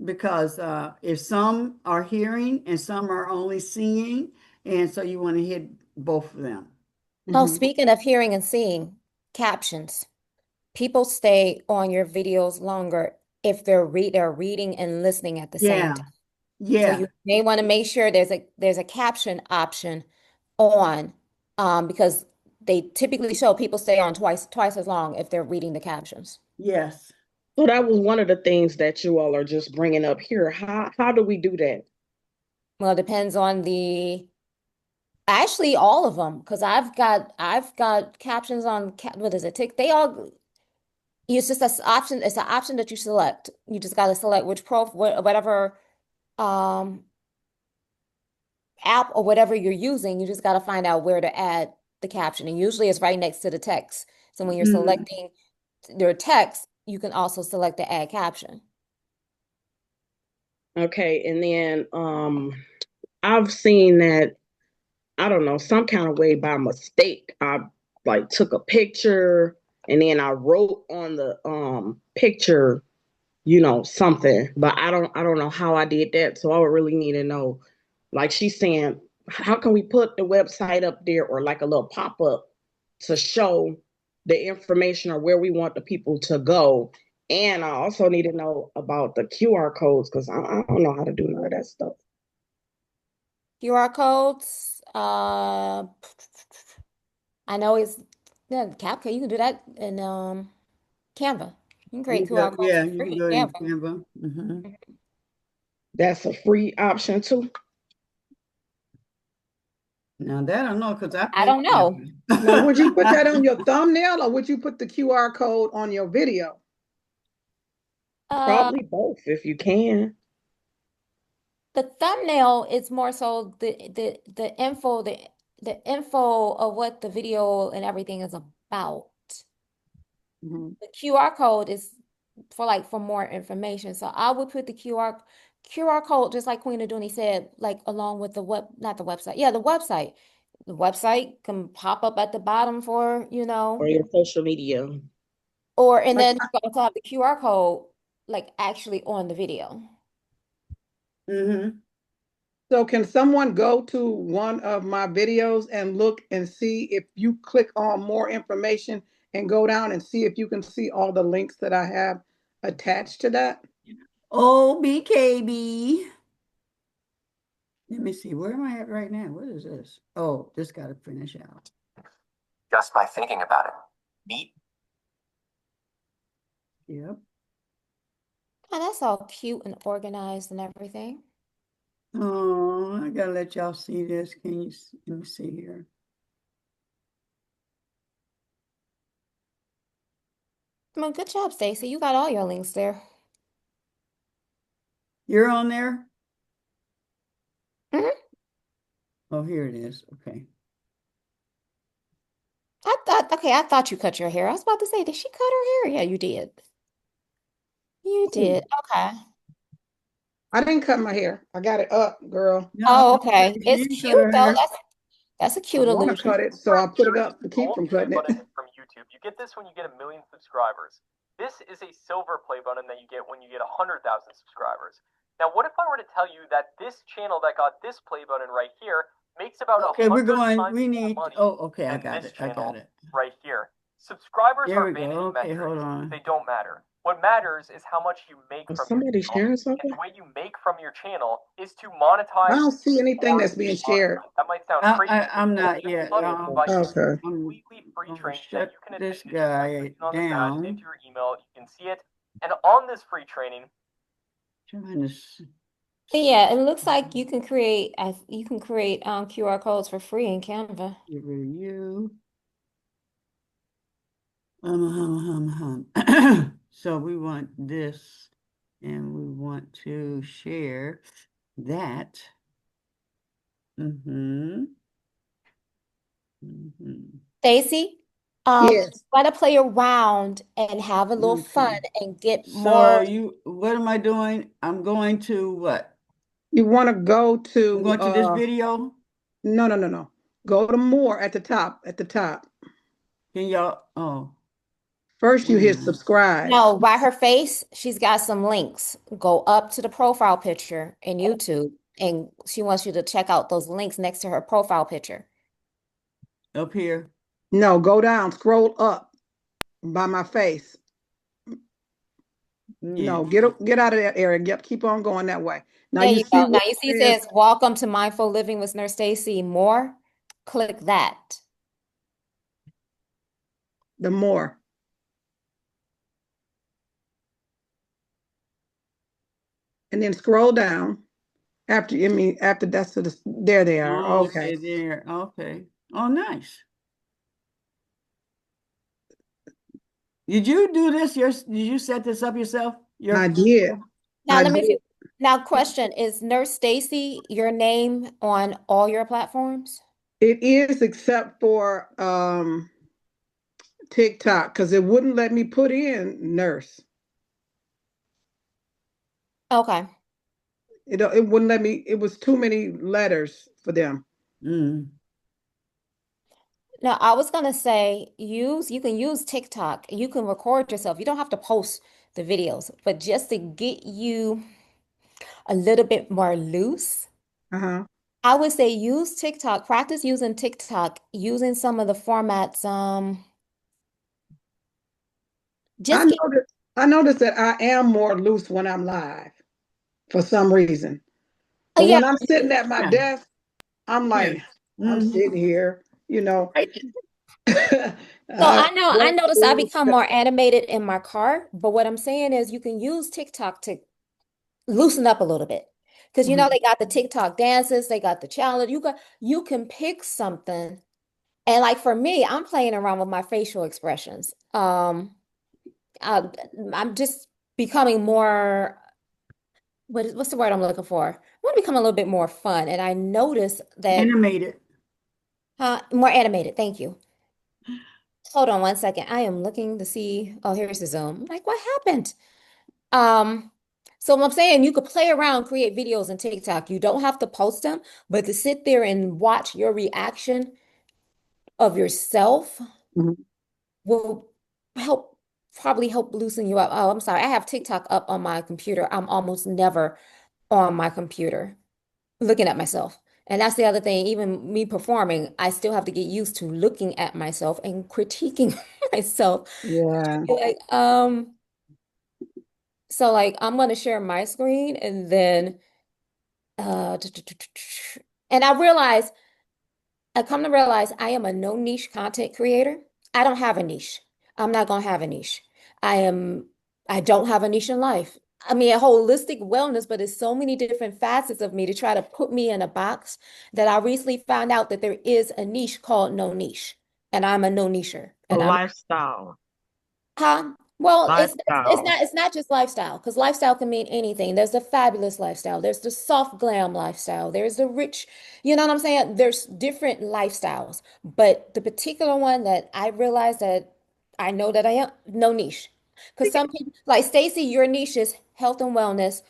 because if some are hearing and some are only seeing, and so you want to hit both of them. Oh, Mhm. speaking of hearing and seeing, captions. People stay on your videos longer if they're reading and listening at the same Yeah, time. So yeah, you may want to make sure there's a caption option on because they typically show people stay on twice as long if they're reading the captions. yes. So that was one of the things that you all are just bringing up here. How do we do that? Well, it depends on the actually all of them because I've got captions on what is it? Tick they all it's just an option. It's an option that you select. You just got to select which whatever um app or whatever you're using. You just got to find out where to add the caption, and usually it's right next to the text. So when you're Mhm. selecting your text, you can also select the add caption. Okay, and then I've seen that, I don't know, some kind of way by mistake. I like took a picture and then I wrote on the picture, something, but I don't know how I did that. So I would really need to know. Like she's saying, how can we put the website up there or like a little pop-up to show the information or where we want the people to go? And I also need to know about the QR codes because I don't know how to do none of that stuff. QR codes. I know it's yeah, CapCut. You can do that in Canva. You can create QR codes Yeah, for you can free do it in in Canva. Canva. That's a free option too. Now that I don't know because I I pay don't know. Now, would you put that on Canva. your thumbnail or would you put the QR code on your video? Uh, Probably both if you can. the thumbnail is more so the info of what the video and everything is about. Mhm. The QR code is for more information. So I would put the QR code just like Queen Aduni said, like along with the not the website. Yeah, the website. The website can pop up at the bottom for, Or your social media. and then you also have the QR code like actually on the video. hmm So can someone go to one of my videos and look and see if you click on more information and go down and see if you can see all the links that I have attached to that? Oh, BKB. Let me see. Where am I at right now? What is this? Oh, this got to finish out. Just by thinking about it. Meet. Yep. Oh, that's all cute and organized and everything. Oh, I gotta let y'all see this. Can you let me see here? Well, good job, Stacy. You got all your links there. You're on there? Mhm. Oh, here it is. Okay. I thought you cut your hair. I was about to say, did she cut her hair? Yeah, you did. You did. Okay. I didn't cut my hair. I got it up, girl. No, Oh, okay. she It's didn't cut cute her though. hair. That's a I cute want to illusion. cut it, so I put it up to keep from cutting it. From YouTube. You get this when you get 1 million subscribers. This is a silver play button that you get when you get 100,000 subscribers. Now, what if I were to tell you that this channel that got this play button right here makes about Okay, we're 100 going. times We more need. money Oh, okay. I than got this it. I got channel it. right here? Subscribers There are we go. vanity Okay, hold metrics. on. They don't matter. What matters is how much you make Was from your somebody channel. sharing And something? the way you make from your channel is to I monetize don't see anything or that's being shared. monetize. That might sound crazy, I'm but not I'm yet. telling you by using Okay. I'm completely free gonna training that shut you can this attend. It just by guy clicking on this badge down. into your email. You can see it. And on this free training, Trying to Yeah, it looks like you can create QR codes for free in Canva. get rid of you. So we want this, and we want to share that. Mm-hmm. Mm-hmm. Stacy, Yes. want to play around and have a little fun Okay. and get So more. what am I doing? I'm going to what? You want to go I'm to going to this video. no, no, no, no. Go to more at the top. At the top. Can y'all? Oh, First you wait a hit minute. subscribe. No, by her face, she's got some links. Go up to the profile picture in YouTube, and she wants you to check out those links next to her profile picture. Up here. No, go down, scroll up by my face. Yeah. No, get out of that area. Yep, keep on going that way. Now There you you see go. Now where you see it it says says Welcome to Mindful Living with Nurse Stacy More. Click that. the more. And then scroll down after that's to the there they are. Oh, Okay. okay, there. Okay. Oh, nice. Did you do this? Did you set this up yourself? I did. Now I let me did. now question, is Nurse Stacy your name on all your platforms? It is except for TikTok because it wouldn't let me put in nurse. Okay. It wouldn't let me, it was too many letters for them. Mm. Now I was gonna say you can use TikTok. You can record yourself. You don't have to post the videos, but just to get you a little bit more loose, Uh-huh. I would say use TikTok, practice using TikTok, using some of the formats. I Just get, noticed I noticed that I am more loose when I'm live for some reason. oh But yeah, when I'm sitting at my Yeah. desk, I'm Yeah. like, I'm Mm-hmm. sitting here, you know. Right. so I I walk noticed I through become more animated in my car, but what I'm saying is you can use TikTok to loosen up a little bit. Because you know Mhm. they got the TikTok dances, they got the challenge. You can pick something. And like for me, I'm playing around with my facial expressions. I, I'm just becoming more, what's the word I'm looking for? I want to become a little bit more fun. And I notice that Animated. more animated. Thank you. Hold on one second. I am looking to see. Oh, here's the Zoom. Like, what happened? Um, so I'm saying you could play around, create videos in TikTok. You don't have to post them, but to sit there and watch your reaction of yourself Mhm. will help probably help loosen you up. Oh, I'm sorry. I have TikTok up on my computer. I'm almost never on my computer looking at myself. And that's the other thing, even me performing, I still have to get used to looking at myself and critiquing myself. Yeah. Like, so like I'm gonna share my screen and then uh, and I come to realize I am a no niche content creator. I don't have a niche. I'm not gonna have a niche. I am, I don't have a niche in life. I mean, a holistic wellness, but there's so many different facets of me to try to put me in a box that I recently found out that there is a niche called no niche. And I'm a no nicher. A And I'm lifestyle. Huh? Well, Lifestyle. it's not just lifestyle because lifestyle can mean anything. There's the fabulous lifestyle. There's the soft glam lifestyle. There's the rich, you know what I'm saying? There's different lifestyles, but the particular one that I realize that I know that I am no niche. Because some people like Stacy, your niche is health and wellness,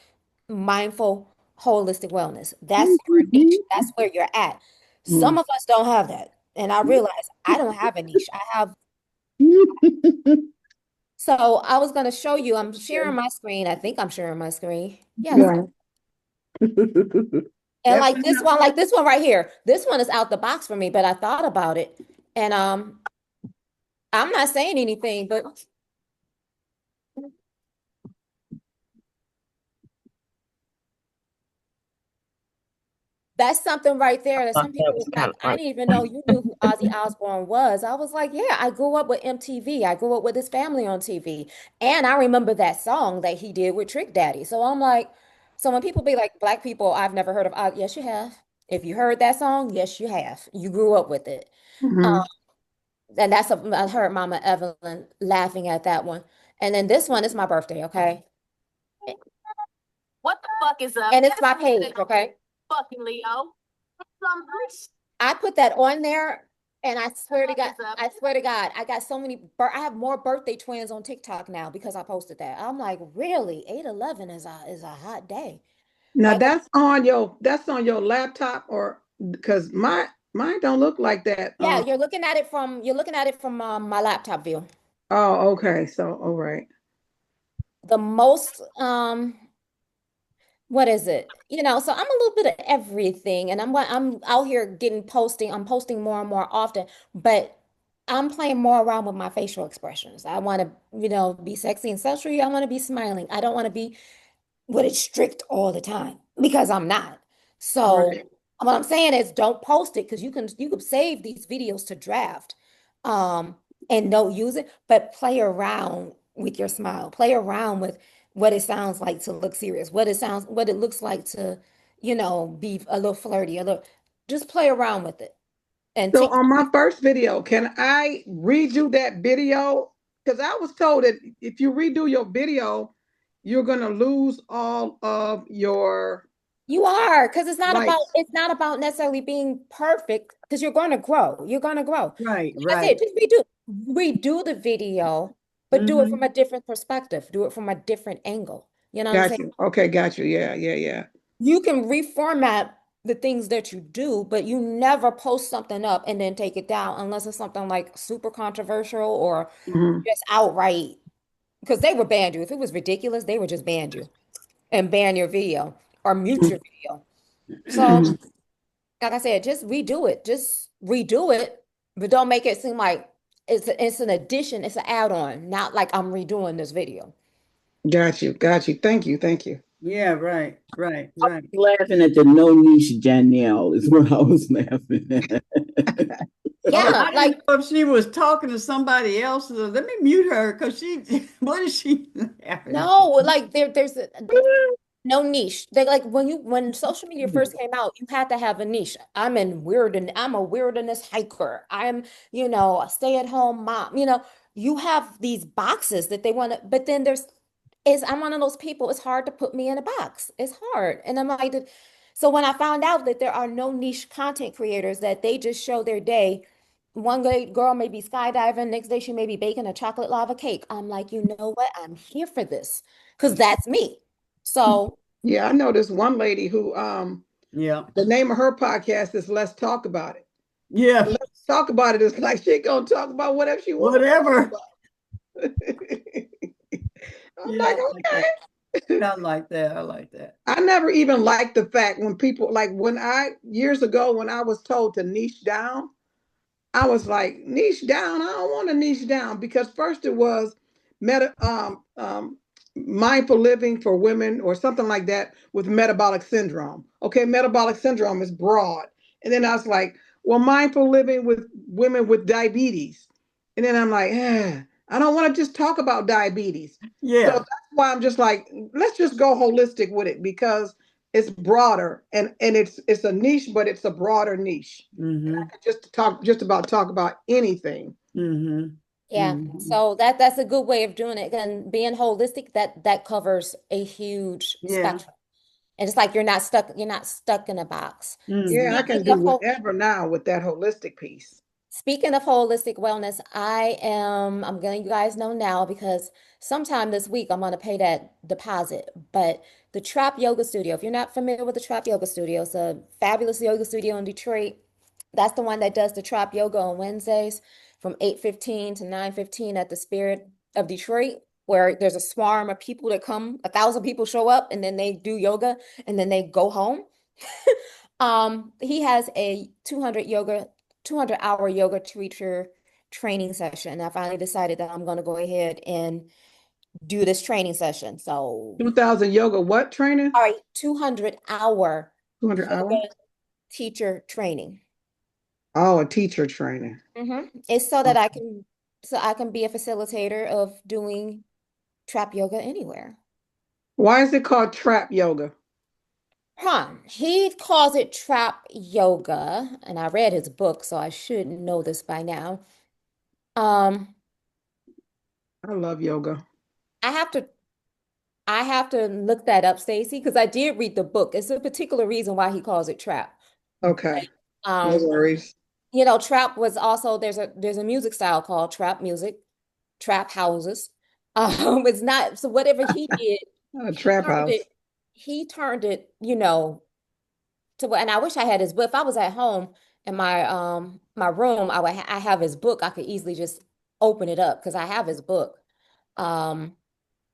mindful, holistic wellness. That's your niche. That's where you're at. Some of us don't have that, and I realize I don't have a niche. I have So I was going to show you, I'm sharing my screen. I think I'm sharing my screen. Yes. Yeah. And That's like this one right here. This one is out the box for me, but I thought about it. And I'm not saying anything, but that's something right there that Thought some that people was was kind like, of I funny. didn't even know you knew who Ozzy Osbourne was. I was like, yeah, I grew up with MTV. I grew up with his family on TV. And I remember that song that he did with Trick Daddy. So I'm like, so when people be like, black people, I've never heard of Ozzy. Yes, you have. If you heard that song, yes, you have. You grew up with it. Um, mhm. and I heard Mama Evelyn laughing at that one. And then this one is my birthday, okay? What the fuck is up? And it's my page, okay? Fucking Leo. I put that on there, and I swear to God, I swear to God, I got so many. I have more birthday twins on TikTok now because I posted that. I'm like, really? 8/11 is a hot day. Now Like, that's on your laptop or because mine don't look like that. yeah, you're looking at it from my laptop view. Oh, okay. So all right. The most what is it? You know, so I'm a little bit of everything, and I'm out here getting posting. I'm posting more and more often, but I'm playing more around with my facial expressions. I want to, be sexy and sultry. I want to be smiling. I don't want to be with it strict all the time because I'm not. So Right. what I'm saying is don't post it because you can save these videos to draft um and don't use it, but play around with your smile. Play around with what it sounds like to look serious, what it looks like to, be a little flirty, a little just play around with it. And So TikTok, on my first video, can I redo that video? Because I was told that if you redo your video, you're gonna lose all of your you are, because likes. it's not about necessarily being perfect, because you're going to grow. You're going to grow. Right, Like I said, right. just redo the video, but do it from Hmm. a different perspective. Do it from a different angle. You know what I'm saying? Got you. Okay, got you. Yeah, yeah, yeah. You can reformat the things that you do, but you never post something up and then take it down unless it's something like super controversial or Mhm. just outright, because they would ban you. If it was ridiculous, they would just ban you and ban your video or mute your video. So like I said, just redo it. Just redo it, but don't make it seem like it's an addition, it's an add-on, not like I'm redoing this video. Got you. Got you. Thank you. Thank you. Yeah, right, right, right. Laughing at the no niche Danielle is what I was laughing at. Oh, Yeah, I didn't like know if she was talking to somebody else. So let me mute her because she, what is she laughing no, like no niche. They like when social media at? first came out, you had to have a niche. I'm a wilderness hiker. I'm, a stay-at-home mom. You have these boxes that they want to, but then I'm one of those people, it's hard to put me in a box. It's hard. And I'm like, so when I found out that there are no niche content creators, that they just show their day, one girl may be skydiving, next day she may be baking a chocolate lava cake. I'm like, you know what? I'm here for this because that's me. So Yeah, I know this one lady who Yeah, the name of her podcast is Let's Talk About It. yeah, Let's talk about it. It's like she gonna talk about whatever she want to whatever. talk about. I'm Yeah, like, I like that. okay. I like that. I like that. I never even liked the fact when people like when I years ago when I was told to niche down, I was like, niche down. I don't want to niche down because first it was meta mindful living for women or something like that with metabolic syndrome. Okay, metabolic syndrome is broad. And then I was like, well, mindful living with women with diabetes. And then I'm like, I don't want to just talk about diabetes. So Yeah. that's why I'm just like, let's just go holistic with it because it's broader and it's a niche, but it's a broader niche. And I Mm-hmm. could just about talk about anything. Mm-hmm. Yeah, Mm-hmm. so that's a good way of doing it. And being holistic, that covers a huge Yeah. spectrum. And it's like you're not stuck in a box. Yeah, I Mm-hmm. can Speaking do of whole, whatever now with that holistic piece. Speaking of holistic wellness, I'm letting you guys know now because sometime this week I'm gonna pay that deposit. But the Trap Yoga Studio, if you're not familiar with the Trap Yoga Studio, it's a fabulous yoga studio in Detroit. That's the one that does the Trap Yoga on Wednesdays from 8:15 to 9:15 at the Spirit of Detroit, where there's a swarm of people that come, 1,000 people show up and then they do yoga and then they go home. He has a 200-hour yoga teacher training session. I finally decided that I'm going to go ahead and do this training session. So, 2000 yoga what training? all right, 200-hour 200 hour? yoga teacher training. Oh, a teacher training. It's so that Oh. I can be a facilitator of doing trap yoga anywhere. Why is it called trap yoga? Huh. He calls it trap yoga, and I read his book, so I should know this by now. Um, I love yoga. I have to I have to look that up, Stacey, because I did read the book. It's a particular reason why he calls it trap. Okay, no Um, worries. trap was also there's a music style called trap music, trap houses. It's not so whatever he did, he Trap turned it, house. he turned it, to and I wish I had his book. If I was at home in my room, I have his book. I could easily just open it up because I have his book. Um,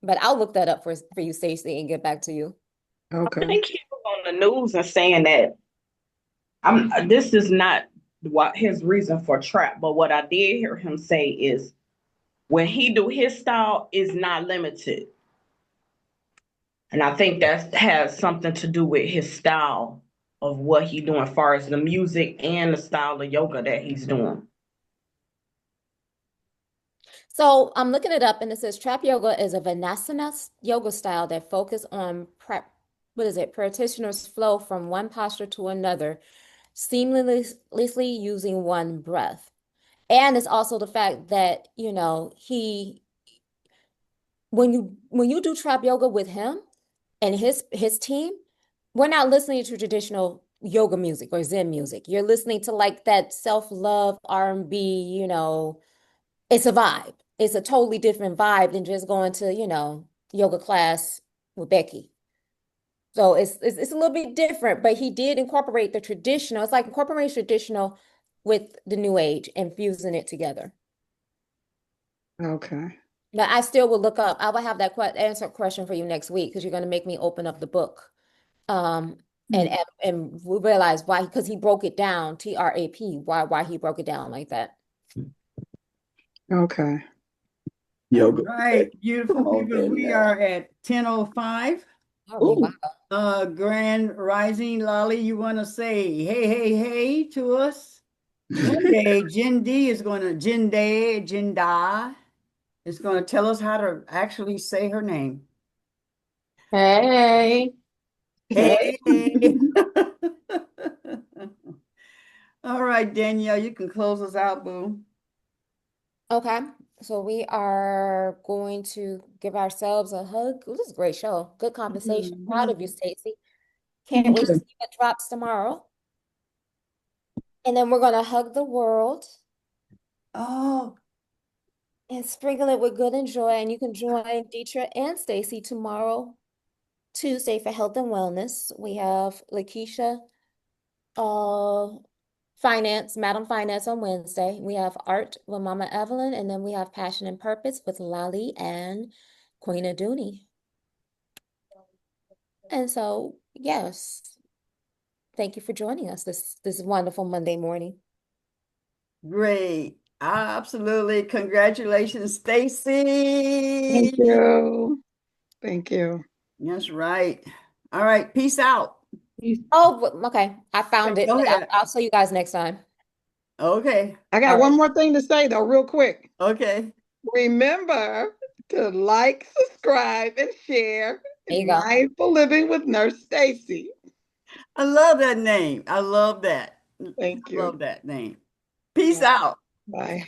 but I'll look that up for you, Stacey, and get back to you. I Okay, think he was on the news and saying that this is not what his reason for trap, but what I did hear him say is when he do his style is not limited. And I think that has something to do with his style of what he doing as far as the music and the style of yoga that he's doing. So I'm looking it up, and it says trap yoga is a Vinyasa yoga style that focus on what is it? Practitioners flow from one posture to another, seamlessly using one breath. And it's also the fact that, he when you do trap yoga with him and his team, we're not listening to traditional yoga music or Zen music. You're listening to like that self-love R&B, it's a vibe. It's a totally different vibe than just going to, yoga class with Becky. So it's a little bit different, but he did incorporate the traditional. It's like incorporating traditional with the new age and fusing it together. okay. But I still will look up. I will have that answer question for you next week because you're going to make me open up the book. Um, and we realize why, because he broke it down, TRAP, why he broke it down like that. Okay. All Yoga. right, beautiful Oh, people. We Danielle. are at 10:05. Oh, Ooh. wow. Grand Rising, Lolly, you want to say hey, hey, hey to us? One day, Jinda is going to tell us how to actually say her name. Hey, Hey. All right, Danielle, you can close us out, boo. Okay. So we are going to give ourselves a hug. This is a great show. Good conversation. Proud of you, Stacey. Can't Thank wait to you. see what drops tomorrow. And then we're going to hug the world Oh, and sprinkle it with good and joy. And you can join Deetra and Stacey tomorrow, Tuesday, for health and wellness. We have Lakeisha, uh, Madam Finance on Wednesday. We have Art with Mama Evelyn, and then we have Passion and Purpose with Lolly and Queen Aduni. And so, yes, thank you for joining us this wonderful Monday morning. great. Absolutely. Congratulations, Thank Stacy. you. Thank you. That's right. All right. Peace out. Oh, okay. I found it. Go ahead. I'll see you guys next time. Okay. I All got right. one more thing to say though, real quick. Okay. Remember to like, subscribe, and share. There you go. Mindful Living with Nurse Stacy. I love that name. I love that. I Thank you. love that name. Peace out. Bye.